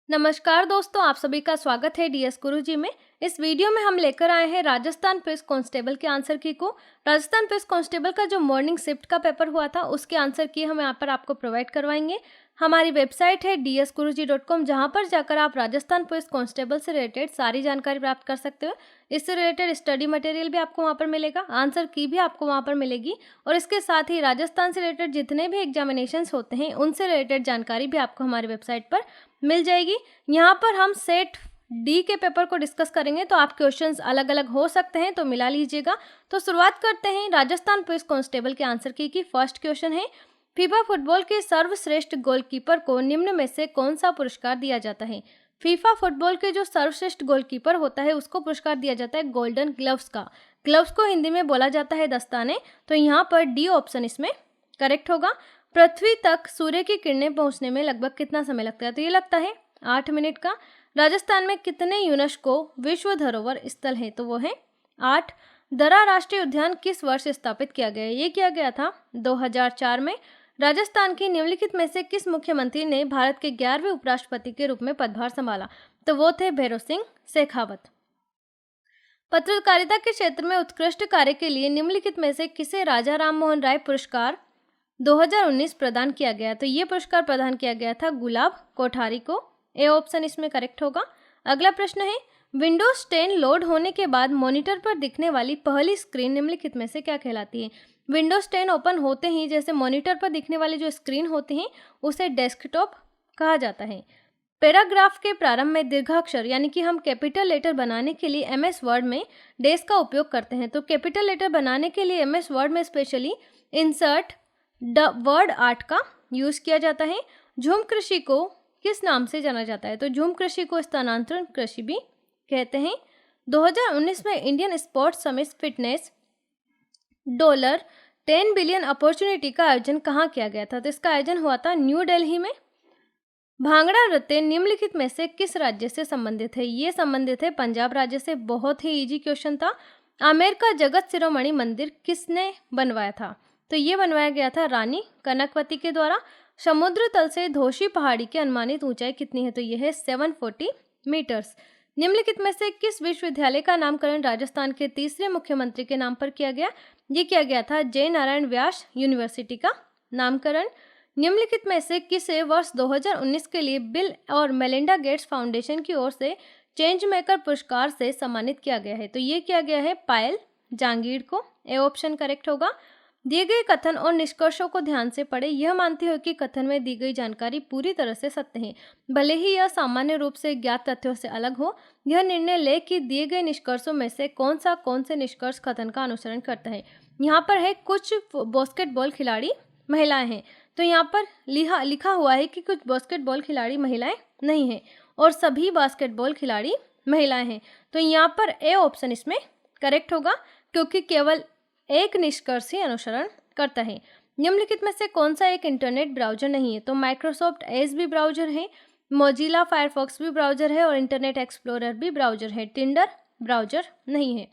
नमस्कार दोस्तों, आप सभी का स्वागत है डीएस गुरुजी में। इस वीडियो में हम लेकर आए हैं राजस्थान पुलिस कांस्टेबल के आंसर की को। राजस्थान पुलिस कांस्टेबल का जो मॉर्निंग शिफ्ट का पेपर हुआ था उसके आंसर की हम यहाँ पर आपको प्रोवाइड करवाएंगे। हमारी वेबसाइट है dsguruji.com, जहाँ पर जाकर आप राजस्थान पुलिस कांस्टेबल से रिलेटेड सारी जानकारी प्राप्त कर सकते हो। इससे रिलेटेड स्टडी मटेरियल भी आपको वहाँ पर मिलेगा, आंसर की भी आपको वहाँ पर मिलेगी, और इसके साथ ही राजस्थान से रिलेटेड जितने भी एग्जामिनेशंस होते हैं उनसे रिलेटेड जानकारी भी आपको हमारी वेबसाइट पर मिल जाएगी। यहाँ पर हम सेट डी के पेपर को डिस्कस करेंगे, तो आप क्वेश्चंस अलग अलग हो सकते हैं, तो मिला लीजिएगा। तो शुरुआत करते हैं राजस्थान पुलिस कांस्टेबल के आंसर की फर्स्ट क्वेश्चन है, फीफा फुटबॉल के सर्वश्रेष्ठ गोलकीपर को निम्न में से कौन सा पुरस्कार दिया जाता है। फीफा फुटबॉल के जो सर्वश्रेष्ठ गोलकीपर होता है उसको पुरस्कार दिया जाता है गोल्डन ग्लव्स का। ग्लव्स को हिंदी में बोला जाता है दस्ताने। तो यहाँ पर डी ऑप्शन इसमें करेक्ट होगा। पृथ्वी तक सूर्य की किरणें पहुंचने में लगभग कितना समय लगता है, तो ये लगता है 8 मिनट का। राजस्थान में कितने यूनेस्को विश्व धरोहर स्थल है, तो वो है 8। दरा राष्ट्रीय उद्यान किस वर्ष स्थापित किया गया है, ये किया गया था 2004 में। राजस्थान की निम्नलिखित में से किस मुख्यमंत्री ने भारत के 11वें उपराष्ट्रपति के रूप में पदभार संभाला, तो वो थे भैरव सिंह शेखावत। पत्रकारिता के क्षेत्र में उत्कृष्ट कार्य के लिए निम्नलिखित में से किसे राजा राम मोहन राय पुरस्कार 2019 प्रदान किया गया, तो ये पुरस्कार प्रदान किया गया था गुलाब कोठारी को। ए ऑप्शन इसमें करेक्ट होगा। अगला प्रश्न है, विंडोज 10 लोड होने के बाद मॉनिटर पर दिखने वाली पहली स्क्रीन निम्नलिखित में से क्या कहलाती है। विंडोज 10 ओपन होते ही जैसे मॉनिटर पर दिखने वाली जो स्क्रीन होती हैं उसे डेस्कटॉप कहा जाता है। पैराग्राफ के प्रारंभ में दीर्घाक्षर यानी कि हम कैपिटल लेटर बनाने के लिए एमएस वर्ड में डेस का उपयोग करते हैं। तो कैपिटल लेटर बनाने के लिए एमएस वर्ड में स्पेशली इंसर्ट वर्ड आर्ट का यूज किया जाता है। झूम कृषि को किस नाम से जाना जाता है, तो झूम कृषि को स्थानांतरण कृषि भी कहते हैं। 2019 में Indian sports summit fitness $10 billion opportunity का आयोजन कहाँ किया गया था, तो इसका आयोजन हुआ था न्यू दिल्ली में। भांगड़ा नृत्य निम्नलिखित में से किस राज्य से संबंधित है, ये संबंधित है पंजाब राज्य से। बहुत ही इजी क्वेश्चन था। आमेर का जगत शिरोमणि मंदिर किसने बनवाया था, तो ये बनवाया गया था रानी कनकवती के द्वारा। समुद्र तल से धोशी पहाड़ी की अनुमानित ऊंचाई कितनी है, तो यह है 740 मीटर्स। निम्नलिखित में से किस विश्वविद्यालय का नामकरण राजस्थान के तीसरे मुख्यमंत्री के नाम पर किया गया, ये किया गया था जय नारायण व्यास यूनिवर्सिटी का नामकरण। निम्नलिखित में से किसे वर्ष 2019 के लिए बिल और मेलिंडा गेट्स फाउंडेशन की ओर से चेंज मेकर पुरस्कार से सम्मानित किया गया है, तो ये किया गया है पायल जांगीड़ को। ए ऑप्शन करेक्ट होगा। दिए गए कथन और निष्कर्षों को ध्यान से पढ़ें। यह मानते हो कि कथन में दी गई जानकारी पूरी तरह से सत्य है, भले ही यह सामान्य रूप से ज्ञात तथ्यों से अलग हो। यह निर्णय ले कि दिए गए निष्कर्षों में से कौन से निष्कर्ष कथन का अनुसरण करता है। यहाँ पर है कुछ बास्केटबॉल खिलाड़ी महिलाएं हैं, तो यहाँ पर लिखा हुआ है कि कुछ बास्केटबॉल खिलाड़ी महिलाएं नहीं हैं और सभी बास्केटबॉल खिलाड़ी महिलाएं हैं। तो यहाँ पर ए ऑप्शन इसमें करेक्ट होगा, क्योंकि केवल एक निष्कर्ष ही अनुसरण करता है। निम्नलिखित में से कौन सा एक इंटरनेट ब्राउजर नहीं है, तो माइक्रोसॉफ्ट एज भी ब्राउजर है, मोजिला फायरफॉक्स भी ब्राउजर है और इंटरनेट एक्सप्लोरर भी ब्राउजर है। टिंडर ब्राउजर नहीं है।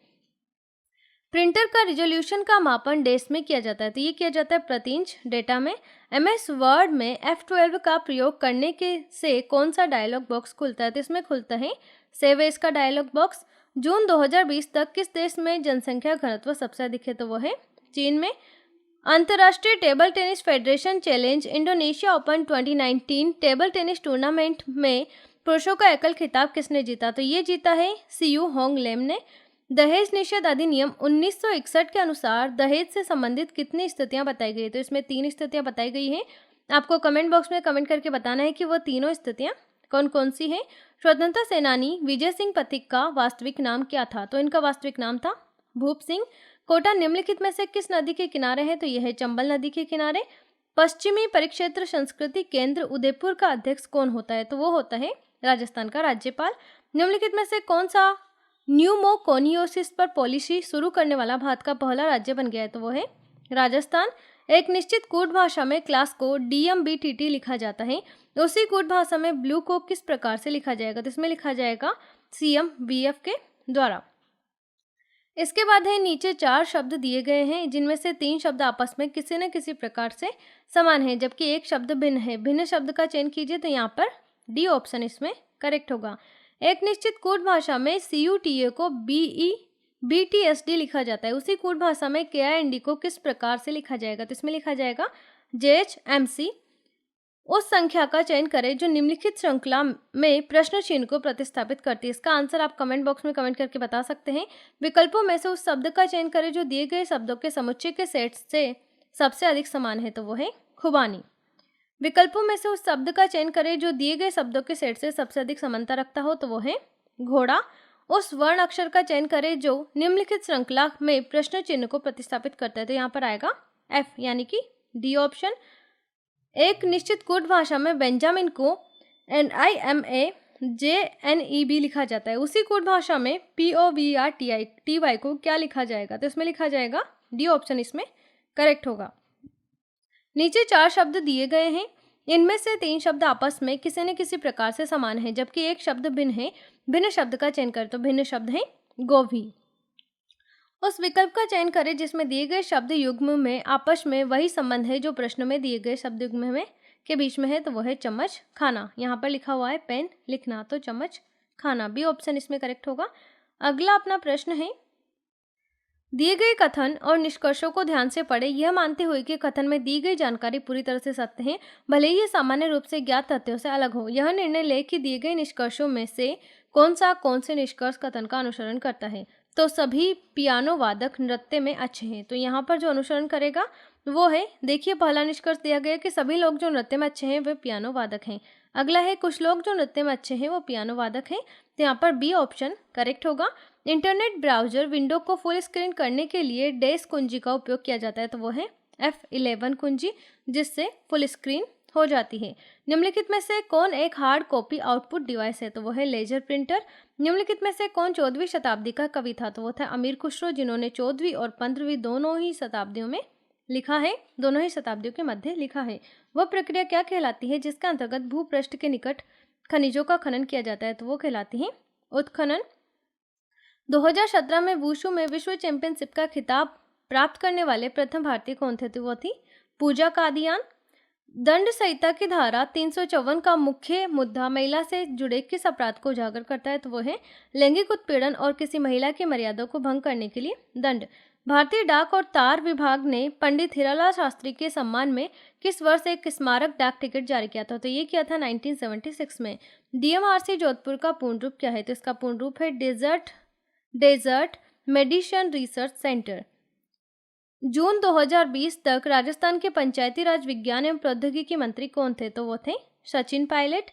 प्रिंटर का रिजोल्यूशन का मापन डेस में किया जाता है, तो ये किया जाता है प्रति इंच डेटा में। एमएस वर्ड में F12 का प्रयोग करने के से कौन सा डायलॉग बॉक्स खुलता है, तो इसमें खुलता है सेव एज का डायलॉग बॉक्स। जून 2020 तक किस देश में जनसंख्या घनत्व सबसे अधिक है, तो वो है चीन में। अंतर्राष्ट्रीय table tennis federation challenge Indonesia open 2019 table tennis tournament में पुरुषों का एकल खिताब किसने जीता, तो ये जीता है सीयू होंग लेम ने। दहेज निषेध अधिनियम 1961 के अनुसार दहेज से संबंधित कितनी स्थितियां बताई गई, तो इसमें 3 स्थितियां बताई गई हैं। आपको कमेंट बॉक्स में कमेंट करके बताना है कि वो तीनों स्थितियां कौन कौन सी हैं। स्वतंत्रता सेनानी विजय सिंह पथिक का वास्तविक नाम क्या था, तो इनका वास्तविक नाम था भूप सिंह। कोटा निम्नलिखित में से किस नदी के किनारे है, तो यह है चंबल नदी के किनारे। पश्चिमी परिक्षेत्र संस्कृति केंद्र उदयपुर का अध्यक्ष कौन होता है, तो वो होता है राजस्थान का राज्यपाल। निम्नलिखित में से कौन सा न्यूमोकोनियोसिस पर पॉलिसी शुरू करने वाला भारत का पहला राज्य बन गया है, तो वो है राजस्थान। एक निश्चित कूट भाषा में क्लास को DMBTT लिखा जाता है, उसी कूट भाषा में ब्लू को किस प्रकार से लिखा जाएगा, तो इसमें लिखा जाएगा CMVF के द्वारा। इसके बाद है नीचे 4 शब्द दिए गए हैं, जिनमें से 3 शब्द आपस में किसी न किसी प्रकार से समान है, जबकि एक शब्द भिन्न है। भिन्न शब्द का चयन कीजिए, तो यहाँ पर डी ऑप्शन इसमें करेक्ट होगा। एक निश्चित कूट भाषा में CUTA को BTSD लिखा जाता है, उसी कूट भाषा में KIND को किस प्रकार से लिखा जाएगा? तो इसमें लिखा जाएगा JHMC। उस संख्या का चयन करें जो निम्नलिखित श्रृंखला में प्रश्न चिन्ह को प्रतिस्थापित करती है। इसका आंसर आप कमेंट बॉक्स में कमेंट करके बता सकते हैं। विकल्पों में से उस शब्द का चयन करें जो दिए गए शब्दों के समुच्चय के सेट से सबसे अधिक समान है, तो वो है खुबानी। विकल्पों में से उस शब्द का चयन करें जो दिए गए शब्दों के सेट से सबसे अधिक समानता रखता हो, तो वो है घोड़ा। उस वर्ण अक्षर का चयन करें जो निम्नलिखित श्रृंखला में प्रश्न चिन्ह को प्रतिस्थापित करता है, तो यहाँ पर आएगा F यानी कि डी ऑप्शन। एक निश्चित कूट भाषा में बेंजामिन को NIMAJNEB लिखा जाता है, उसी कूट भाषा में POVRTY को क्या लिखा जाएगा? तो इसमें लिखा जाएगा डी ऑप्शन इसमें करेक्ट होगा। नीचे 4 शब्द दिए गए हैं, इनमें से 3 शब्द आपस में किसी न किसी प्रकार से समान है, जबकि एक शब्द भिन्न है। भिन्न शब्द का चयन करें, तो भिन्न शब्द है गोभी। उस विकल्प का चयन करें जिसमें दिए गए शब्द युग्म में आपस में वही संबंध है जो प्रश्न में दिए गए शब्द युग्म में के बीच में है, तो वह है चम्मच खाना। यहाँ पर लिखा हुआ है पेन लिखना, तो चम्मच खाना, बी ऑप्शन इसमें करेक्ट होगा। अगला अपना प्रश्न है, दिए गए कथन और निष्कर्षों को ध्यान से पढ़ें, यह मानते हुए कि कथन में दी गई जानकारी पूरी तरह से सत्य है, भले ही ये सामान्य रूप से ज्ञात तथ्यों से अलग हो। यह निर्णय ले कि दिए गए निष्कर्षों में से कौन से निष्कर्ष कथन का अनुसरण करता है। तो सभी पियानो वादक नृत्य में अच्छे हैं, तो यहाँ पर जो अनुसरण करेगा वो है, देखिए पहला निष्कर्ष दिया गया कि सभी लोग जो नृत्य में अच्छे हैं वे पियानो वादक हैं। अगला है कुछ लोग जो नृत्य में अच्छे हैं वो पियानो वादक हैं, तो यहाँ पर बी ऑप्शन करेक्ट होगा। इंटरनेट ब्राउजर विंडो को फुल स्क्रीन करने के लिए डैश कुंजी का उपयोग किया जाता है, तो वो है F11 कुंजी, जिससे फुल स्क्रीन हो जाती है। निम्नलिखित में से कौन एक हार्ड कॉपी आउटपुट डिवाइस है? तो वो है लेजर प्रिंटर। निम्नलिखित में से कौन 14वीं शताब्दी का कवि था? तो वो था अमीर खुसरो, जिन्होंने 14वीं और 15वीं दोनों ही शताब्दियों में लिखा है, दोनों ही शताब्दियों के मध्य लिखा है। वह प्रक्रिया क्या कहलाती है जिसके अंतर्गत भूपृष्ठ के निकट खनिजों का खनन किया जाता है? तो वो कहलाती है उत्खनन। 2017 में वुशु में विश्व चैंपियनशिप का खिताब प्राप्त करने वाले प्रथम भारतीय कौन थे? तो वो थी पूजा कादियान। दंड संहिता की धारा 354 का मुख्य मुद्दा महिला से जुड़े किस अपराध को उजागर करता है? तो वो है लैंगिक उत्पीड़न और किसी महिला की मर्यादा को भंग करने के लिए दंड। भारतीय डाक और तार विभाग ने पंडित हीरालाल शास्त्री के सम्मान में किस वर्ष एक स्मारक डाक टिकट जारी किया था? तो ये किया था 1976 में। DMRC जोधपुर का पूर्ण रूप क्या है? तो इसका पूर्ण रूप है डेजर्ट मेडिसिन रिसर्च सेंटर। जून 2020 तक राजस्थान के पंचायती राज विज्ञान एवं प्रौद्योगिकी मंत्री कौन थे? तो वो थे सचिन पायलट।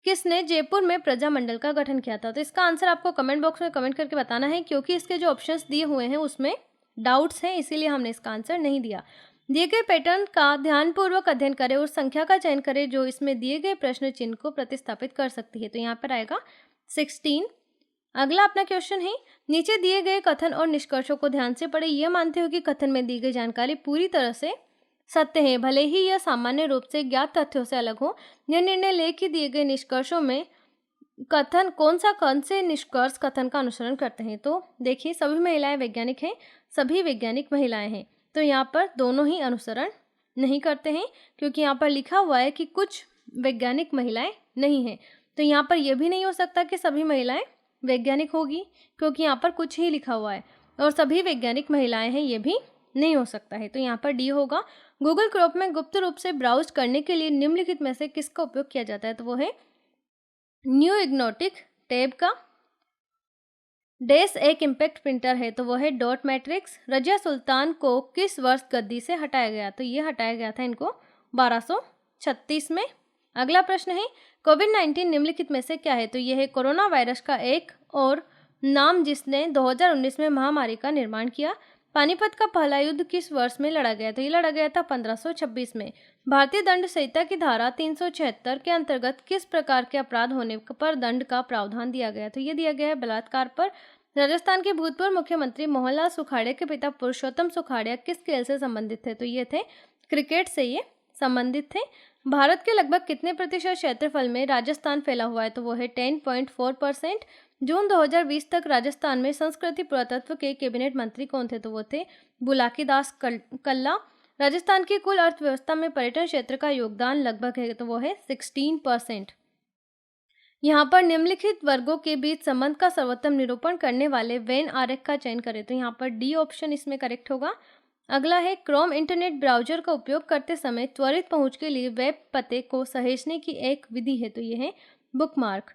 किसने जयपुर में प्रजामंडल का गठन किया था? तो इसका आंसर आपको कमेंट बॉक्स में कमेंट करके बताना है, क्योंकि इसके जो ऑप्शंस दिए हुए हैं उसमें डाउट्स हैं, इसीलिए हमने इसका आंसर नहीं दिया। दिए गए पैटर्न का ध्यानपूर्वक अध्ययन करें और संख्या का चयन करें जो इसमें दिए गए प्रश्न चिन्ह को प्रतिस्थापित कर सकती है, तो यहाँ पर आएगा 16। अगला अपना क्वेश्चन है, नीचे दिए गए कथन और निष्कर्षों को ध्यान से पढ़ें, यह मानते हो कि कथन में दी गई जानकारी पूरी तरह से सत्य है, भले ही यह सामान्य रूप से ज्ञात तथ्यों से अलग हो। यह निर्णय ले कि दिए गए निष्कर्षों में कथन कौन से निष्कर्ष कथन का अनुसरण करते हैं? तो देखिए सभी महिलाएं वैज्ञानिक हैं, सभी वैज्ञानिक महिलाएं हैं, तो यहाँ पर दोनों ही अनुसरण नहीं करते हैं, क्योंकि यहाँ पर लिखा हुआ है कि कुछ वैज्ञानिक महिलाएं नहीं हैं, तो यहाँ पर यह भी नहीं हो सकता कि सभी महिलाएं वैज्ञानिक होगी, क्योंकि यहाँ पर कुछ ही लिखा हुआ है, और सभी वैज्ञानिक महिलाएं हैं ये भी नहीं हो सकता है, तो यहाँ पर डी होगा। गूगल क्रोम में गुप्त रूप से ब्राउज करने के लिए निम्नलिखित में से किसका उपयोग किया जाता है? तो वो है न्यू इग्नोटिक टैब का। डैश एक इम्पैक्ट प्रिंटर है, तो वो है डॉट मैट्रिक्स। रजिया सुल्तान को किस वर्ष गद्दी से हटाया गया? तो ये हटाया गया था इनको 1236 में। अगला प्रश्न है, कोविड-19 निम्नलिखित में से क्या है? तो यह है कोरोना वायरस का एक और नाम जिसने 2019 में महामारी का निर्माण किया। पानीपत का पहला युद्ध किस वर्ष में लड़ा गया? तो ये लड़ा गया था 1526 में। भारतीय दंड संहिता की धारा 376 के अंतर्गत किस प्रकार के अपराध होने पर दंड का प्रावधान दिया गया? तो ये दिया गया है बलात्कार पर। राजस्थान के भूतपूर्व मुख्यमंत्री मोहनलाल सुखाड़िया के पिता पुरुषोत्तम सुखाड़िया किस खेल से संबंधित थे? तो ये थे क्रिकेट से ये संबंधित थे। भारत के लगभग कितने प्रतिशत क्षेत्रफल में राजस्थान फैला हुआ है? तो वो है 10.4%। जून 2020 तक राजस्थान में संस्कृति पुरातत्व के कैबिनेट मंत्री कौन थे? तो वो थे बुलाकी दास कल्ला। राजस्थान की कुल अर्थव्यवस्था में पर्यटन क्षेत्र का योगदान लगभग है, तो वो है 16%। यहाँ पर निम्नलिखित वर्गों के बीच संबंध का सर्वोत्तम निरूपण करने वाले वेन आरेख का चयन करें, तो यहाँ पर डी ऑप्शन इसमें करेक्ट होगा। अगला है क्रोम इंटरनेट ब्राउजर का उपयोग करते समय त्वरित पहुंच के लिए वेब पते को सहेजने की एक विधि है, तो ये है बुकमार्क।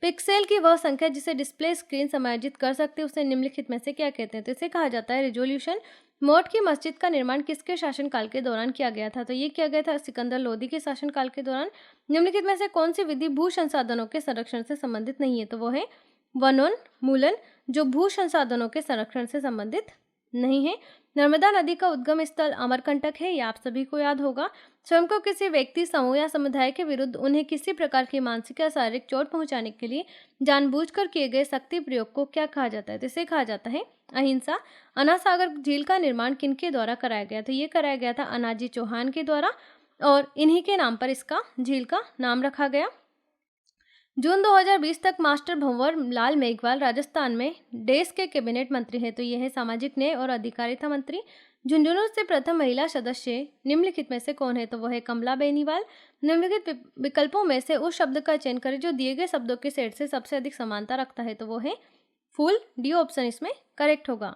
पिक्सेल की वह संख्या जिसे डिस्प्ले स्क्रीन समायोजित कर सकते हैं उसे निम्नलिखित में से क्या कहते हैं, तो इसे कहा जाता है रिजोल्यूशन। मोट की मस्जिद का निर्माण किसके शासनकाल के दौरान किया गया था, तो ये किया गया था सिकंदर लोदी के शासनकाल के दौरान। निम्नलिखित में से कौन सी विधि भू संसाधनों के संरक्षण से संबंधित नहीं है, तो वो है वनोन्मूलन, जो भू संसाधनों के संरक्षण से संबंधित नहीं है। नर्मदा नदी का उद्गम स्थल अमरकंटक है, ये आप सभी को याद होगा। स्वयं को किसी व्यक्ति, समूह या समुदाय के विरुद्ध उन्हें किसी प्रकार की मानसिक या शारीरिक चोट पहुंचाने के लिए जानबूझकर किए गए शक्ति प्रयोग को क्या कहा जाता है, तो इसे कहा जाता है अहिंसा। अनासागर झील का निर्माण किनके द्वारा कराया गया, तो ये कराया गया था अनाजी चौहान के द्वारा, और इन्हीं के नाम पर इसका झील का नाम रखा गया। जून 2020 तक मास्टर भंवर लाल मेघवाल राजस्थान में देश के कैबिनेट मंत्री है, तो यह है सामाजिक न्याय और अधिकारिता मंत्री। झुंझुनू से प्रथम महिला सदस्य निम्नलिखित में से कौन है, तो वह है कमला बेनीवाल। निम्नलिखित विकल्पों में से उस शब्द का चयन करें जो दिए गए शब्दों के सेट से सबसे अधिक समानता रखता है, तो वो है फूल। डी ऑप्शन इसमें करेक्ट होगा।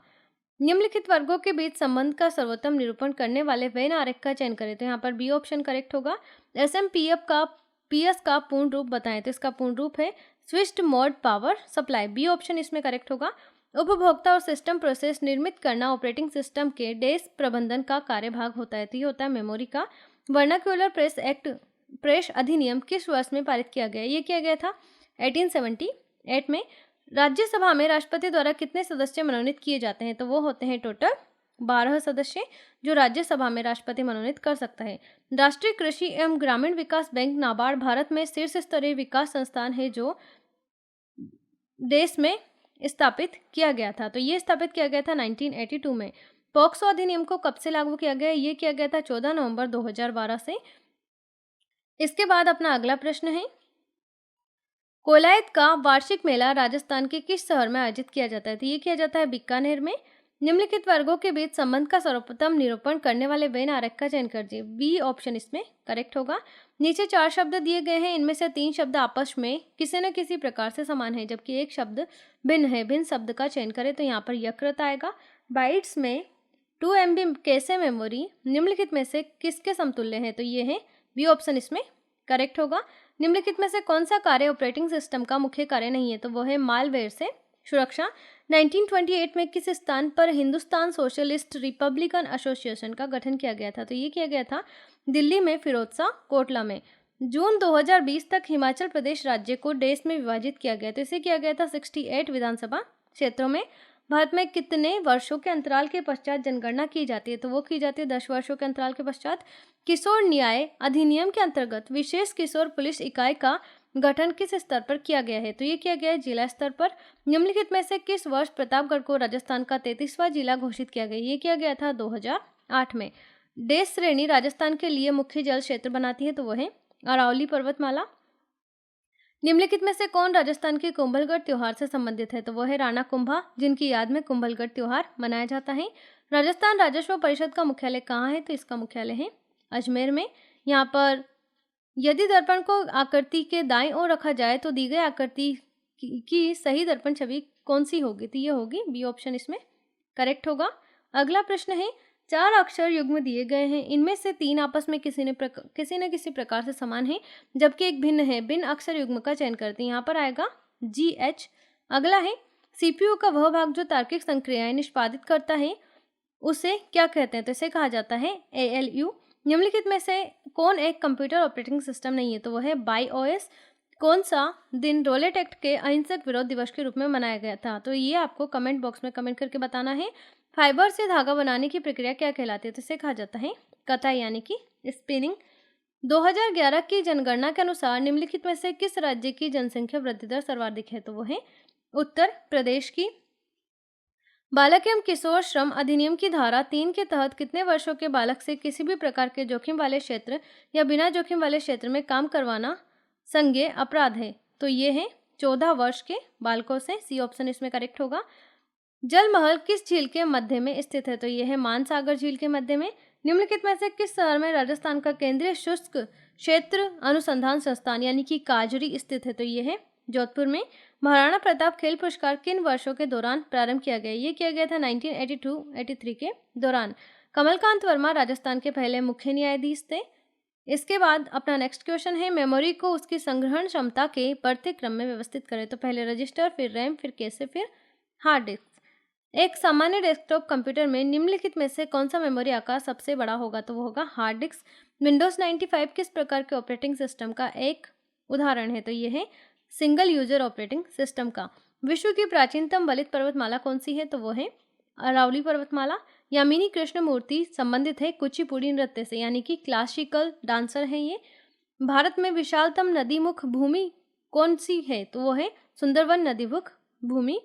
निम्नलिखित वर्गों के बीच संबंध का सर्वोत्तम निरूपण करने वाले वेन आरेख का चयन करें, तो यहाँ पर बी ऑप्शन करेक्ट होगा। पीएस का पूर्ण रूप बताएं, तो इसका पूर्ण रूप है switched mode power supply. B option इसमें करेक्ट होगा। उपभोक्ता और सिस्टम प्रोसेस निर्मित करना ऑपरेटिंग सिस्टम के डेस्क प्रबंधन का कार्यभाग होता है, तो ये होता है मेमोरी का। वर्नाक्यूलर प्रेस एक्ट, प्रेस अधिनियम किस वर्ष में पारित किया गया, ये किया गया था 1878 में। राज्यसभा में राष्ट्रपति द्वारा कितने सदस्य मनोनीत किए जाते हैं, तो वो होते हैं टोटल 12 सदस्य जो राज्यसभा में राष्ट्रपति मनोनीत कर सकता है। राष्ट्रीय कृषि एवं ग्रामीण विकास बैंक नाबार्ड भारत में शीर्ष स्तरीय विकास संस्थान है जो देश में स्थापित किया गया था, तो ये स्थापित किया गया था 1982 में। पॉक्सो अधिनियम को कब से लागू किया गया, ये किया गया था 14 नवंबर 2012 से। इसके बाद अपना अगला प्रश्न है, कोलायत का वार्षिक मेला राजस्थान के किस शहर में आयोजित किया जाता है, तो ये किया जाता है बीकानेर में। निम्नलिखित वर्गों के बीच संबंध का सर्वोत्तम निरूपण करने वाले वेन आरेख का चयन कीजिए। बी ऑप्शन इसमें करेक्ट होगा। नीचे 4 शब्द दिए गए हैं, इनमें से 3 शब्द आपस में किसी न किसी प्रकार से समान है जबकि एक शब्द भिन्न है। भिन्न शब्द का चयन करें तो यहाँ पर यकृत आएगा। बाइट्स में 2 MB कैसे मेमोरी निम्नलिखित में से किसके समतुल्य है, तो ये है बी ऑप्शन इसमें करेक्ट होगा। निम्नलिखित में से कौन सा कार्य ऑपरेटिंग सिस्टम का मुख्य कार्य नहीं है, तो वो है मालवेयर से सुरक्षा। 1928 में किस स्थान पर हिंदुस्तान सोशलिस्ट रिपब्लिकन एसोसिएशन का गठन किया गया था, तो ये किया गया था दिल्ली में फिरोजशाह कोटला में। जून 2020 तक हिमाचल प्रदेश राज्य को देश में विभाजित किया गया, तो इसे किया गया था 68 विधानसभा क्षेत्रों में। भारत में कितने वर्षों के अंतराल के पश्चात जनगणना की जाती है, तो वो की जाती है 10 वर्षों के अंतराल के पश्चात। किशोर न्याय अधिनियम के अंतर्गत विशेष किशोर पुलिस इकाई का गठन किस स्तर पर किया गया है, तो ये किया गया है जिला स्तर पर। निम्नलिखित में से किस वर्ष प्रतापगढ़ को राजस्थान का 33वां जिला घोषित किया गया, ये किया गया था 2008 में। देश श्रेणी राजस्थान के लिए मुख्य जल क्षेत्र बनाती है, तो वह है अरावली पर्वतमाला। निम्नलिखित में से कौन राजस्थान के कुंभलगढ़ त्योहार से संबंधित है, तो वह है राणा कुंभा जिनकी याद में कुंभलगढ़ त्योहार मनाया जाता है। राजस्थान राजस्व परिषद का मुख्यालय कहाँ है, तो इसका मुख्यालय है अजमेर में। यहाँ पर यदि दर्पण को आकृति के दाईं ओर रखा जाए तो दी गई आकृति की सही दर्पण छवि कौन सी होगी, तो ये होगी बी ऑप्शन इसमें करेक्ट होगा। अगला प्रश्न है, 4 अक्षर युग्म दिए गए हैं, इनमें से 3 आपस में किसी न किसी प्रकार से समान है जबकि एक भिन्न है। भिन्न अक्षर युग्म का चयन करते हैं, यहाँ पर आएगा GH। अगला है, CPU का वह भाग जो तार्किक संक्रियाएं निष्पादित करता है उसे क्या कहते हैं, तो इसे कहा जाता है ALU। निम्नलिखित में से कौन एक कंप्यूटर ऑपरेटिंग सिस्टम नहीं है, तो वह है BIOS। कौन सा दिन रोलेट एक्ट के अहिंसक विरोध दिवस के रूप में मनाया गया था, तो ये आपको कमेंट बॉक्स में कमेंट करके बताना है। फाइबर से धागा बनाने की प्रक्रिया क्या कहलाती है, तो इसे कहा जाता है कताई यानी कि स्पिनिंग। 2011 की जनगणना के अनुसार निम्नलिखित में से किस राज्य की जनसंख्या वृद्धि दर सर्वाधिक है, तो वो है उत्तर प्रदेश की। बालक एवं किशोर श्रम अधिनियम की धारा 3 के तहत कितने वर्षों के बालक से किसी भी प्रकार के जोखिम वाले क्षेत्र या बिना जोखिम वाले क्षेत्र में काम करवाना संज्ञेय अपराध है, तो ये है 14 वर्ष के बालकों से। सी ऑप्शन इसमें करेक्ट होगा। जलमहल किस झील के मध्य में स्थित है? तो यह है मानसागर झील के मध्य में। निम्नलिखित में से किस शहर में राजस्थान का केंद्रीय शुष्क क्षेत्र अनुसंधान संस्थान यानी कि काजरी स्थित है? तो यह है जोधपुर में। महाराणा प्रताप खेल पुरस्कार किन वर्षों के दौरान प्रारंभ किया गया? ये किया गया था 1982-83 के दौरान। कमलकांत वर्मा राजस्थान के पहले मुख्य न्यायाधीश थे। इसके बाद अपना नेक्स्ट क्वेश्चन है, मेमोरी को उसकी संग्रहण क्षमता के बढ़ते क्रम में व्यवस्थित करें। तो पहले रजिस्टर, फिर रैम, फिर कैसे, फिर हार्ड डिस्क। एक सामान्य डेस्कटॉप कंप्यूटर में निम्नलिखित में से कौन सा मेमोरी आकार सबसे बड़ा होगा? तो वो होगा हार्ड डिस्क। विंडोज 95 किस प्रकार के ऑपरेटिंग सिस्टम का एक उदाहरण है? तो ये है सिंगल यूजर ऑपरेटिंग सिस्टम का। विश्व की प्राचीनतम बलित पर्वतमाला कौन सी है? तो वो है अरावली पर्वतमाला। यामिनी कृष्णमूर्ति संबंधित है कुचिपुड़ी नृत्य से, यानी कि क्लासिकल डांसर है ये। भारत में विशालतम नदीमुख भूमि कौन सी है? तो वो है सुंदरवन नदीमुख भूमि।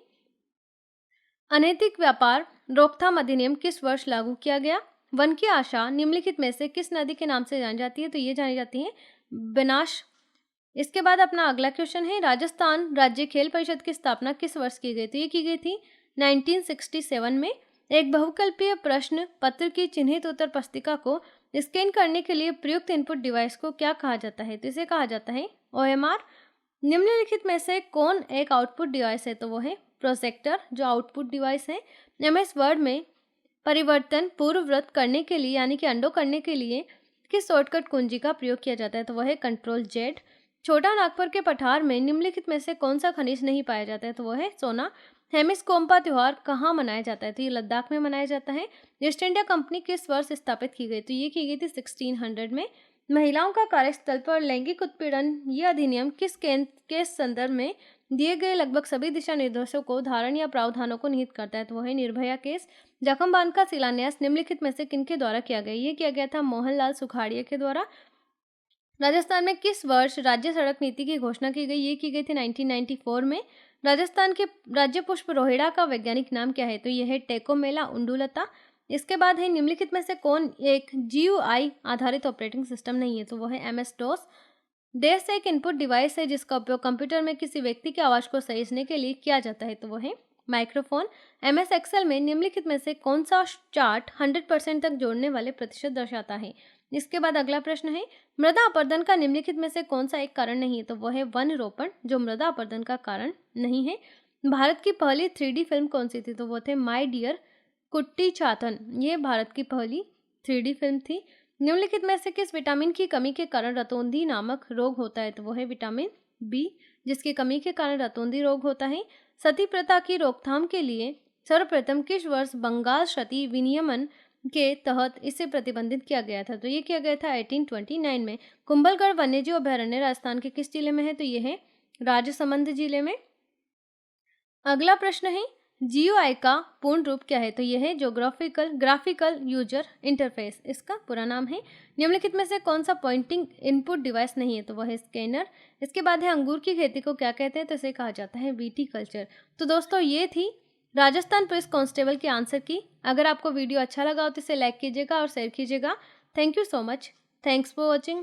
अनैतिक व्यापार रोकथाम अधिनियम किस वर्ष लागू किया गया? वन की आशा निम्नलिखित में से किस नदी के नाम से जानी जाती है? तो ये जानी जाती है बिनाश। इसके बाद अपना अगला क्वेश्चन है, राजस्थान राज्य खेल परिषद की स्थापना किस वर्ष की गई? तो ये की गई थी 1967 में। एक बहुकल्पीय प्रश्न पत्र की चिन्हित उत्तर पुस्तिका को स्कैन करने के लिए प्रयुक्त इनपुट डिवाइस को क्या कहा जाता है? तो इसे कहा जाता है OMR। निम्नलिखित में से कौन एक आउटपुट डिवाइस है? तो वो है प्रोजेक्टर, जो आउटपुट डिवाइस है। MS वर्ड में परिवर्तन पूर्ववत करने के लिए यानी कि अंडो करने के लिए किस शॉर्टकट कुंजी का प्रयोग किया जाता है? तो वह है Ctrl+Z। छोटा नागपुर के पठार में निम्नलिखित में से कौन सा खनिज नहीं पाया जाता है? तो वह है सोना। हेमिस्कोम्पा त्योहार कहाँ मनाया जाता है? तो ये लद्दाख में मनाया जाता है। ईस्ट इंडिया कंपनी किस वर्ष स्थापित की गई? तो ये की गई थी 1600 में। महिलाओं का कार्यस्थल पर लैंगिक उत्पीड़न ये अधिनियम किस के संदर्भ में दिए गए लगभग सभी दिशा निर्देशों को धारण या प्रावधानों को निहित करता है? तो वह है निर्भया केस। जखम बांध का शिलान्यास निम्नलिखित में से किनके द्वारा किया गया? ये किया गया था मोहनलाल सुखाड़िया के द्वारा। राजस्थान में किस वर्ष राज्य सड़क नीति की घोषणा की गई? ये की गई थी 1994 में। राजस्थान के राज्य पुष्प रोहिड़ा का वैज्ञानिक नाम क्या है? तो यह है टेकोमेला उंडुलता। इसके बाद है निम्नलिखित में से कौन एक GUI आधारित ऑपरेटिंग सिस्टम नहीं है? तो वो है MS-DOS। देश एक इनपुट डिवाइस है जिसका उपयोग कंप्यूटर में किसी व्यक्ति की आवाज को सहेजने के लिए किया जाता है। तो वो है माइक्रोफोन। MS एक्सेल में निम्नलिखित में से कौन सा चार्ट 100% तक जोड़ने वाले प्रतिशत दर्शाता है? इसके बाद अगला प्रश्न है, मृदा अपरदन का निम्नलिखित में से कौन सा एक कारण नहीं है? तो वह है वन रोपण, जो मृदा अपरदन का कारण नहीं है। भारत की पहली 3D फिल्म कौन सी थी? तो वो थे माय डियर कुट्टी चातन। ये भारत की पहली 3D फिल्म थी। निम्नलिखित में से किस विटामिन की कमी के कारण रतौंधी नामक रोग होता है? तो वो है विटामिन B, जिसकी कमी के कारण रतौंधी रोग होता है। सती प्रथा की रोकथाम के लिए सर्वप्रथम किस वर्ष बंगाल सती विनियमन के तहत इसे प्रतिबंधित किया गया था? तो ये किया गया था 1829 में। कुंभलगढ़ वन्यजीव अभयारण्य राजस्थान के किस जिले में है? तो ये है राजसमंद जिले में। अगला प्रश्न है, GUI का पूर्ण रूप क्या है? तो यह है ग्राफिकल यूजर इंटरफेस, इसका पूरा नाम है। निम्नलिखित में से कौन सा पॉइंटिंग इनपुट डिवाइस नहीं है? तो वह है स्कैनर। इसके बाद है अंगूर की खेती को क्या कहते हैं? तो इसे कहा जाता है विटीकल्चर। तो दोस्तों ये थी राजस्थान पुलिस कांस्टेबल के आंसर की। अगर आपको वीडियो अच्छा लगा हो तो इसे लाइक कीजिएगा और शेयर कीजिएगा। Thank you so much. Thanks for watching.